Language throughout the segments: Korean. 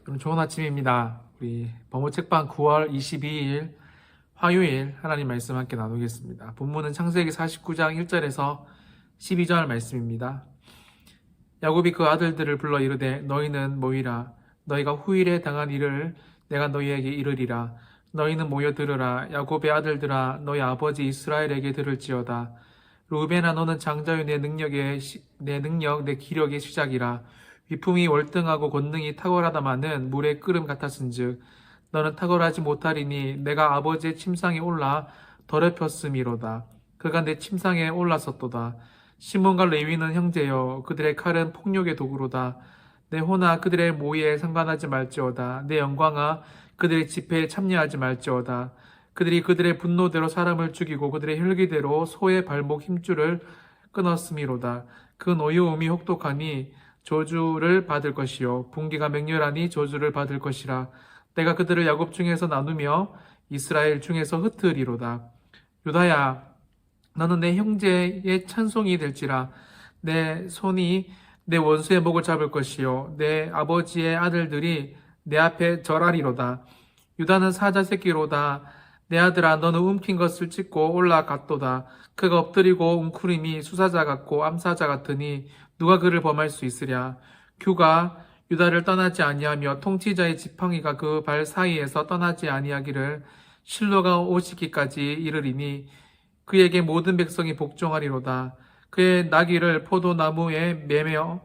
여러분 좋은 아침입니다. 우리 범호책방 9월 22일 화요일 하나님 말씀 함께 나누겠습니다. 본문은 창세기 49장 1절에서 12절 말씀입니다. 야곱이 그 아들들을 불러 이르되 너희는 모이라. 너희가 후일에 당한 일을 내가 너희에게 이르리라. 너희는 모여 들으라. 야곱의 아들들아 너희 아버지 이스라엘에게 들을지어다. 루벤아 너는 장자요 내 능력 내 기력의 시작이라. 위품이 월등하고 권능이 탁월하다마는 물의 끓음 같았은즉 너는 탁월하지 못하리니 내가 아버지의 침상에 올라 더럽혔음이로다. 그가 내 침상에 올랐었도다. 시몬과 레위는 형제여 그들의 칼은 폭력의 도구로다. 내 호나 그들의 모의에 상관하지 말지어다. 내 영광아 그들의 집회에 참여하지 말지어다. 그들이 그들의 분노대로 사람을 죽이고 그들의 혈기대로 소의 발목 힘줄을 끊었음이로다. 그 노여움이 혹독하니 저주를 받을 것이요 분기가 맹렬하니 저주를 받을 것이라. 내가 그들을 야곱 중에서 나누며 이스라엘 중에서 흩으리로다. 유다야 너는 내 형제의 찬송이 될지라. 내 손이 내 원수의 목을 잡을 것이요 내 아버지의 아들들이 내 앞에 절하리로다. 유다는 사자 새끼로다. 내 아들아 너는 움킨 것을 찢고 올라갔도다. 그가 엎드리고 웅크림이 수사자 같고 암사자 같으니 누가 그를 범할 수 있으랴. 규가 유다를 떠나지 아니하며 통치자의 지팡이가 그 발 사이에서 떠나지 아니하기를 실로가 오시기까지 이르리니 그에게 모든 백성이 복종하리로다. 그의 나귀를 포도나무에 매며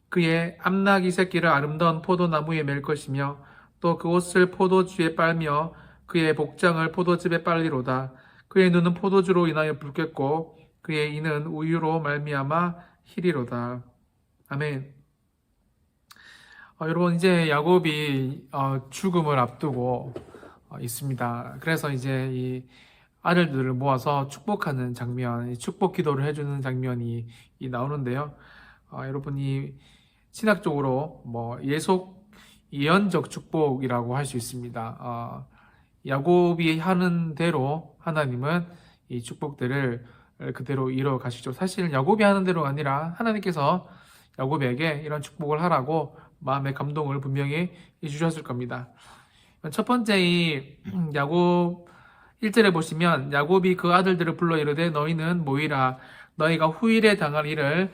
그의 암나귀 새끼를 아름다운 포도나무에 맬 것이며 또 그 옷을 포도주에 빨며 그의 복장을 포도즙에 빨리로다. 그의 눈은 포도주로 인하여 붉겠고 그의 이는 우유로 말미암아 희리로다. 아멘. 여러분 이제 야곱이 죽음을 앞두고 있습니다. 그래서 이제 이 아들들을 모아서 축복하는 장면, 축복 기도를 해주는 장면이 나오는데요. 여러분이 신학적으로 예언적 축복이라고 할 수 있습니다. 야곱이 하는 대로 하나님은 이 축복들을 그대로 이루어 가시죠. 사실 야곱이 하는 대로가 아니라 하나님께서 야곱에게 이런 축복을 하라고 마음의 감동을 분명히 주셨을 겁니다. 첫 번째 이 야곱 1절에 보시면 야곱이 그 아들들을 불러 이르되 너희는 모이라. 너희가 후일에 당할 일을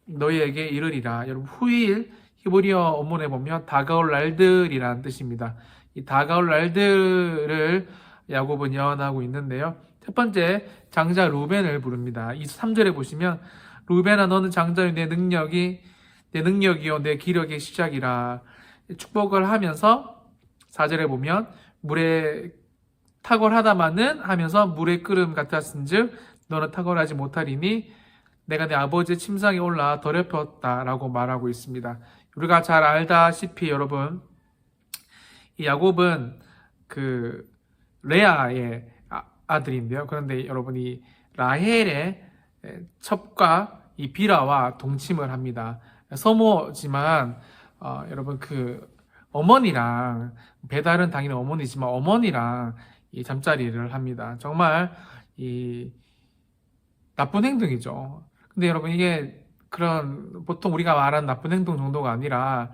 너희에게 이르리라. 여러분 후일 히브리어 어문에 보면 다가올 날들이라는 뜻입니다. 이 다가올 날들을 야곱은 예언하고 있는데요. 첫 번째 장자 루벤을 부릅니다. 23절에 보시면 루벤아 너는 장자요 내 능력이요 내 기력의 시작이라. 축복을 하면서 4절에 보면 물에 탁월하다마는 하면서 물의 끓음 같았은즉 너는 탁월하지 못하리니 내가 내 아버지의 침상에 올라 더럽혔다라고 말하고 있습니다. 우리가 잘 알다시피 여러분 이 야곱은 그 레아의 아들인데요. 그런데 여러분이 라헬의 첩과 이 비라와 동침을 합니다. 서모지만 여러분 그 어머니랑 배달은 당연히 어머니지만 어머니랑 이 잠자리를 합니다. 정말 이 나쁜 행동이죠. 근데 여러분 이게 그런 보통 우리가 말하는 나쁜 행동 정도가 아니라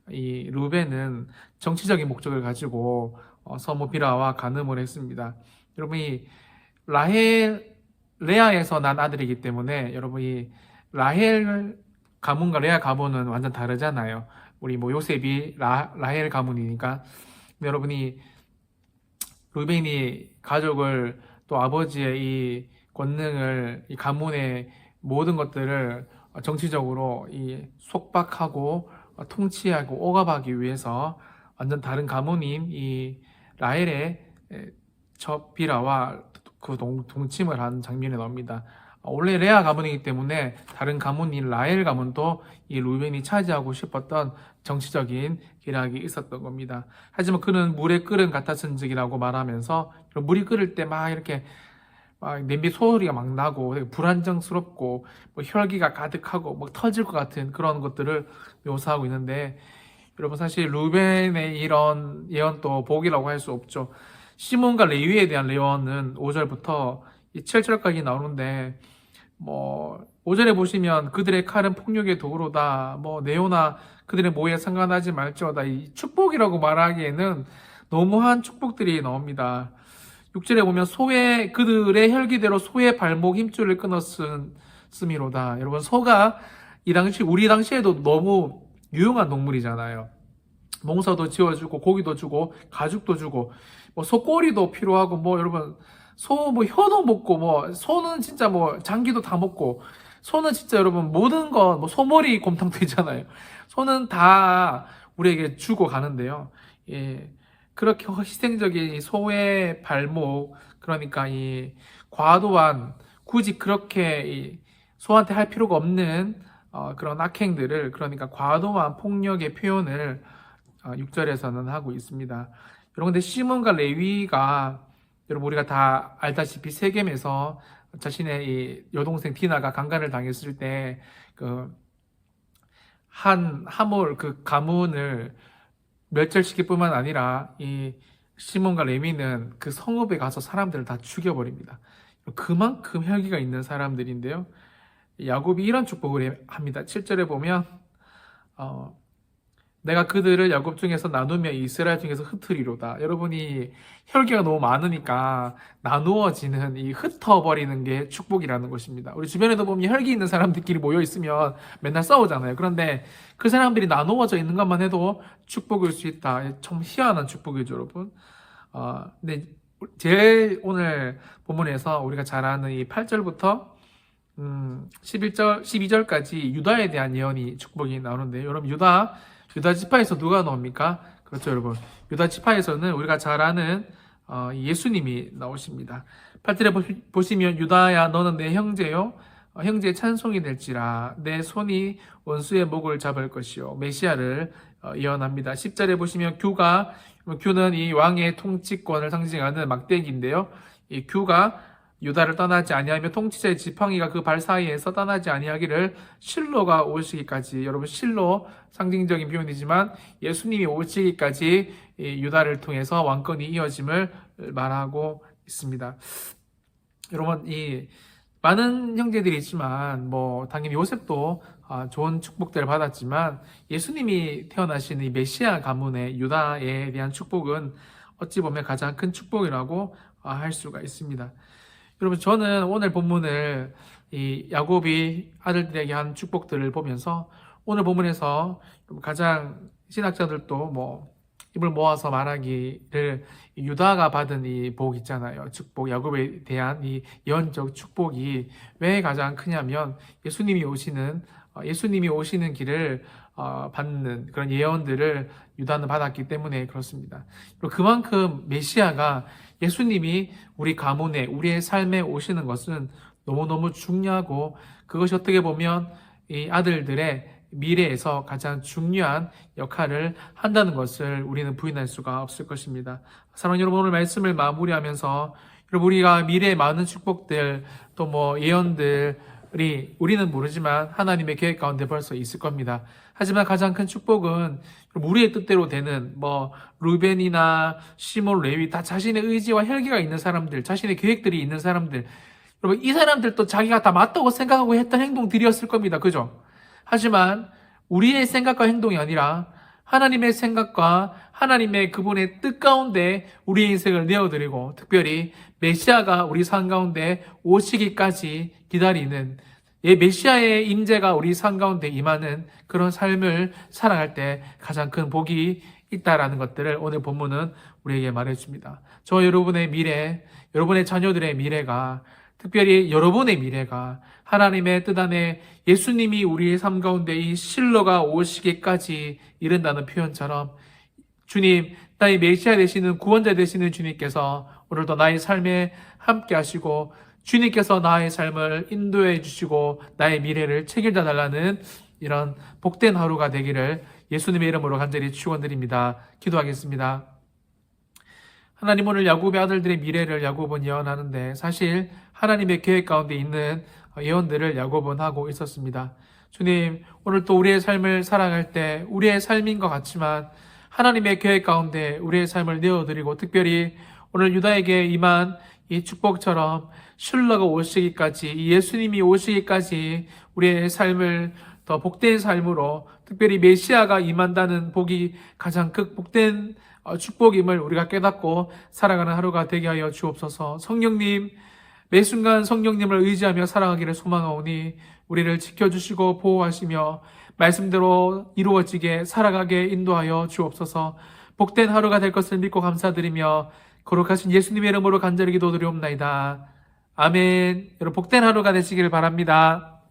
이 루벤은 정치적인 목적을 가지고 서모 비라와 간음을 했습니다. 여러분이 레아에서 난 아들이기 때문에 여러분이 라헬 가문과 레아 가문은 완전 다르잖아요. 우리 요셉이 라헬 가문이니까. 근데 여러분이 루벤이 가족을 또 아버지의 이 권능을 이 가문의 모든 것들을 정치적으로 이 속박하고 통치하고 억압하기 위해서 완전 다른 가문인 이 라헬의 비라와 그 동침을 한 장면이 나옵니다. 원래 레아 가문이기 때문에 다른 가문인 라헬 가문도 이 루벤이 차지하고 싶었던 정치적인 기락이 있었던 겁니다. 하지만 그는 물에 끓은 같았은즉이라고 말하면서 물이 끓을 때 막 이렇게 막 냄비 소리가 막 나고 불안정스럽고 혈기가 가득하고 막 터질 것 같은 그런 것들을 묘사하고 있는데 여러분 사실 루벤의 이런 예언도 복이라고 할 수 없죠. 시몬과 레위에 대한 예언은 5절부터 7절까지 나오는데 5절에 보시면 그들의 칼은 폭력의 도구로다. 뭐 네오나 그들의 모에 상관하지 말지어다. 이 축복이라고 말하기에는 너무한 축복들이 나옵니다. 6절에 보면 소의 그들의 혈기대로 소의 발목 힘줄을 끊었음이로다. 여러분 소가 이 당시 우리 당시에도 너무 유용한 동물이잖아요. 농사도 지어주고 고기도 주고 가죽도 주고 뭐 소꼬리도 필요하고 뭐 여러분 소 뭐 혀도 먹고 뭐 소는 진짜 뭐 장기도 다 먹고 소는 진짜 여러분 모든 거 뭐 소머리 곰탕도 있잖아요. 소는 다 우리에게 주고 가는데요. 예. 그렇게 희생적인 이 소의 발목 그러니까 이 과도한 굳이 그렇게 이 소한테 할 필요가 없는 그런 악행들을 그러니까 과도한 폭력의 표현을 6절에서는 하고 있습니다. 여러분 근데 시몬과 레위가 여러분 우리가 다 알다시피 세겜에서 자신의 이 여동생 디나가 강간을 당했을 때 그 한 하몰 그 가문을 멸절시킬 뿐만 아니라 이 시몬과 레위는 그 성읍에 가서 사람들을 다 죽여버립니다. 그만큼 혈기가 있는 사람들인데요. 야곱이 이런 축복을 합니다. 7절에 보면 내가 그들을 야곱 중에서 나누며 이스라엘 중에서 흩으리로다. 여러분이 혈기가 너무 많으니까 나누어지는 이 흩어버리는 게 축복이라는 것입니다. 우리 주변에도 보면 혈기 있는 사람들끼리 모여 있으면 맨날 싸우잖아요. 그런데 그 사람들이 나누어져 있는 것만 해도 축복일 수 있다. 참 희한한 축복이죠, 여러분. 근데 제일 오늘 본문에서 우리가 잘 아는 이 8절부터 12절까지 유다에 대한 예언이 축복이 나오는데 여러분 유다 지파에서 누가 나옵니까? 그렇죠, 여러분. 유다 지파에서는 우리가 잘 아는 예수님이 나오십니다. 8절에 보시면 유다야 너는 내 형제요 형제의 찬송이 될지라 내 손이 원수의 목을 잡을 것이요 메시아를 예언합니다. 10절에 보시면 규는 이 왕의 통치권을 상징하는 막대기인데요. 이 규가 유다를 떠나지 아니하며 통치자의 지팡이가 그 발 사이에서 떠나지 아니하기를 실로가 오시기까지 여러분 실로 상징적인 표현이지만 예수님이 오시기까지 유다를 통해서 왕권이 이어짐을 말하고 있습니다. 여러분 이 많은 형제들이 있지만 뭐 당연히 요셉도 좋은 축복들을 받았지만 예수님이 태어나신 이 메시아 가문의 유다에 대한 축복은 어찌 보면 가장 큰 축복이라고 할 수가 있습니다. 여러분 저는 오늘 본문을 이 야곱이 아들들에게 한 축복들을 보면서 오늘 본문에서 가장 신학자들도 뭐 입을 모아서 말하기를 유다가 받은 이 복 있잖아요. 축복, 야곱에 대한 이 예언적 축복이 왜 가장 크냐면 예수님이 오시는 길을 받는 그런 예언들을 유다는 받았기 때문에 그렇습니다. 그리고 그만큼 메시아가 예수님이 우리 가문에 우리의 삶에 오시는 것은 너무너무 중요하고 그것이 어떻게 보면 이 아들들의 미래에서 가장 중요한 역할을 한다는 것을 우리는 부인할 수가 없을 것입니다. 사랑하는 여러분 오늘 말씀을 마무리하면서 여러분 우리가 미래의 많은 축복들 또 뭐 예언들이 우리는 모르지만 하나님의 계획 가운데 벌써 있을 겁니다. 하지만 가장 큰 축복은 우리의 뜻대로 되는 뭐 루벤이나 시몬, 레위 다 자신의 의지와 혈기가 있는 사람들, 자신의 계획들이 있는 사람들 여러분 이 사람들도 자기가 다 맞다고 생각하고 했던 행동들이었을 겁니다. 그죠? 하지만 우리의 생각과 행동이 아니라 하나님의 생각과 하나님의 그분의 뜻 가운데 우리의 인생을 내어드리고 특별히 메시아가 우리 삶 가운데 오시기까지 기다리는 메시아의 임재가 우리 삶 가운데 임하는 그런 삶을 살아갈 때 가장 큰 복이 있다라는 것들을 오늘 본문은 우리에게 말해줍니다. 저 여러분의 미래, 여러분의 자녀들의 미래가 특별히 여러분의 미래가 하나님의 뜻 안에 예수님이 우리의 삶 가운데 이 실로가 오시기까지 이른다는 표현처럼 주님, 나의 메시아 되시는 구원자 되시는 주님께서 오늘도 나의 삶에 함께 하시고 주님께서 나의 삶을 인도해 주시고 나의 미래를 책임져 달라는 이런 복된 하루가 되기를 예수님의 이름으로 간절히 축원드립니다. 기도하겠습니다. 하나님 오늘 야곱의 아들들의 미래를 야곱은 예언하는데 사실 하나님의 계획 가운데 있는 예언들을 야곱은 하고 있었습니다. 주님 오늘 또 우리의 삶을 살아갈 때 우리의 삶인 것 같지만 하나님의 계획 가운데 우리의 삶을 내어드리고 특별히 오늘 유다에게 임한 이 축복처럼 슐러가 오시기까지, 이 예수님이 오시기까지 우리의 삶을 더 복된 삶으로, 특별히 메시아가 임한다는 복이 가장 복된 축복임을 우리가 깨닫고 살아가는 하루가 되게 하여 주옵소서. 성령님, 매 순간 성령님을 의지하며 살아가기를 소망하오니 우리를 지켜주시고 보호하시며 말씀대로 이루어지게 살아가게 인도하여 주옵소서. 복된 하루가 될 것을 믿고 감사드리며 거룩하신 예수님의 이름으로 간절히 기도드리옵나이다. 아멘. 여러분 복된 하루가 되시길 바랍니다.